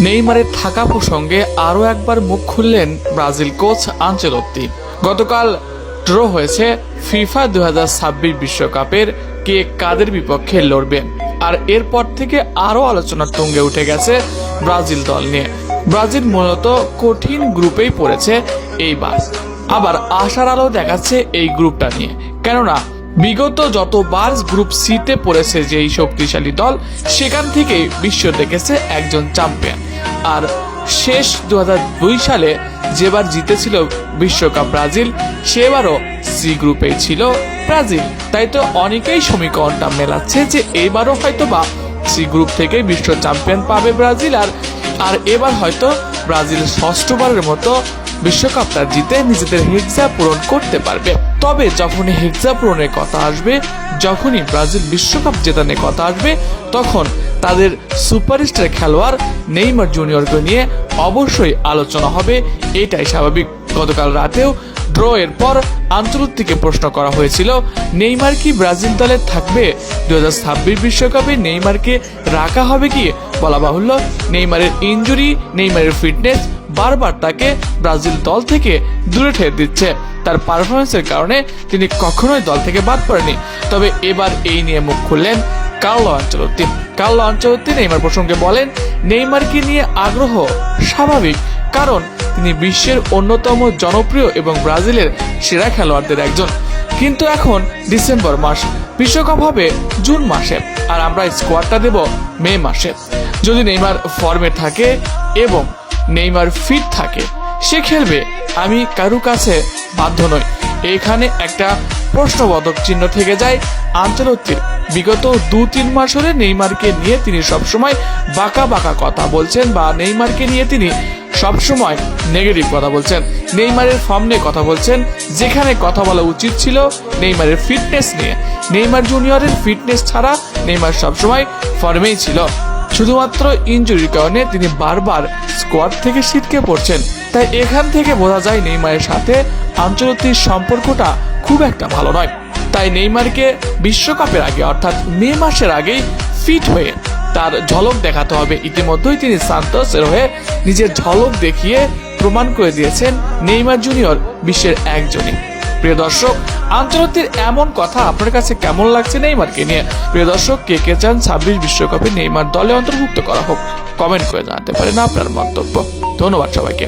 নেইমারের থাকা প্রসঙ্গে আরও একবার মুখ খুললেন ব্রাজিল কোচ আনচেলত্তি। গতকাল ড্র হয়েছে ফিফা 2026 বিশ্বকাপের কে কাদের বিপক্ষে লড়বেন, আর এরপর থেকে আরও আলোচনা তুঙ্গে উঠে গেছে ব্রাজিল দল নিয়ে। ব্রাজিল মূলত কঠিন গ্রুপেই পড়েছে এইবার, আবার আশার আলো দেখাচ্ছে এই গ্রুপটা নিয়ে। কেননা বিগত যতবার গ্রুপ সিতে পড়েছে যেই শক্তিশালী দল, সেখান থেকেই বিশ্ব দেখেছে একজন চ্যাম্পিয়ন। আর শেষ 2002 সালে যেবার জিতেছিল বিশ্বকাপ ব্রাজিল, সেবারও সি গ্রুপে ছিল ব্রাজিল। তাই তো অনেকেই সমীকরণটা মেলাচ্ছে যে এবারও হয়তো বা সি গ্রুপ থেকে বিশ্ব চ্যাম্পিয়ন পাবে ব্রাজিল, আর এবার হয়তো ব্রাজিল ষষ্ঠবারের মতো বিশ্বকাপটা জিতে নিজেদের হেক্সা পূরণ করতে পারবে। তবে যখনই হেক্সা পূরণের কথা আসবে, যখনই ব্রাজিল বিশ্বকাপ জেতানোর কথা আসবে, তখন তাদের সুপারস্টার খেলোয়াড় নেইমার জুনিয়রকে নিয়ে অবশ্যই আলোচনা হবে, এটাই স্বাভাবিক। গতকাল রাতেও ড্র এর পর আনচেলত্তিকে প্রশ্ন করা হয়েছিল, নেইমার কি ব্রাজিল দলে থাকবে 2026 বিশ্বকাপে? নেইমারকে রাখা হবে কি? বলা বাহুল্য, নেইমারের ইনজুরি, নেইমারের ফিটনেস বারবার তাকে ব্রাজিল দল থেকে দূরে ঠেলে দিচ্ছে। তার পারফরমেন্সের কারণে তিনি কখনোই দল থেকে বাদ পড়েনি। তবে এবার এই নিয়ে মুখ খুললেন Carlo Ancelotti. Carlo Ancelotti Neymar প্রসঙ্গে বলেন, নেইমারকে নিয়ে আগ্রহ স্বাভাবিক, কারণ তিনি বিশ্বের অন্যতম জনপ্রিয় এবং ব্রাজিলের সেরা খেলোয়াড়দের একজন। কিন্তু এখন ডিসেম্বর মাস, বিশ্বকাপ হবে জুন মাসে, আর আমরা স্কোয়াডটা দেব মে মাসে। যদি নেইমার ফর্মে থাকে এবং নেইমার ফিট থাকে, সে খেলবে, আমি কারু কাছে বাধ্য নই। এখানে একটা প্রশ্নবোধক চিহ্ন থেকে যায় আনচেলত্তির। বিগত 2-3 মাস ধরে নেইমারকে নিয়ে তিনি সবসময় বাঁকা বাঁকা কথা বলছেন, বা নেইমারকে নিয়ে তিনি সবসময় নেগেটিভ কথা বলছেন, নেইমারের ফর্ম নিয়ে কথা বলছেন, যেখানে কথা বলা উচিত ছিল নেইমারের ফিটনেস নিয়ে। নেইমার জুনিয়রের ফিটনেস ছাড়া নেইমার সবসময় ফর্মেই ছিল, শুধুমাত্র ইনজুরির কারণে তিনি বারবার স্কোয়াড থেকে ছিটকে পড়ছেন। তাই এখান থেকে বোঝা যায় নেইমারের সাথে আনচেলত্তির সম্পর্কটা খুব একটা ভালো নয়। তাই নেইমারকে বিশ্বকাপের আগে, অর্থাৎ মে মাসের আগেই ফিট হয়ে তার ঝলক দেখাতে হবে। ইতিমধ্যেই তিনি সান্তোসের হয়ে নিজের ঝলক দেখিয়ে প্রমাণ করে দিয়েছেন নেইমার জুনিয়র বিশ্বের একজনই। প্রিয় দর্শক, আনচেলত্তির এমন কথা আপনার কাছে কেমন লাগছে নেইমারকে নিয়ে? প্রিয় দর্শক, কে কে চান 26 বিশ্বকাপে নেইমার দলে অন্তর্ভুক্ত করা হোক, কমেন্ট করে জানাতে পারেন আপনার মন্তব্য। ধন্যবাদ সবাইকে।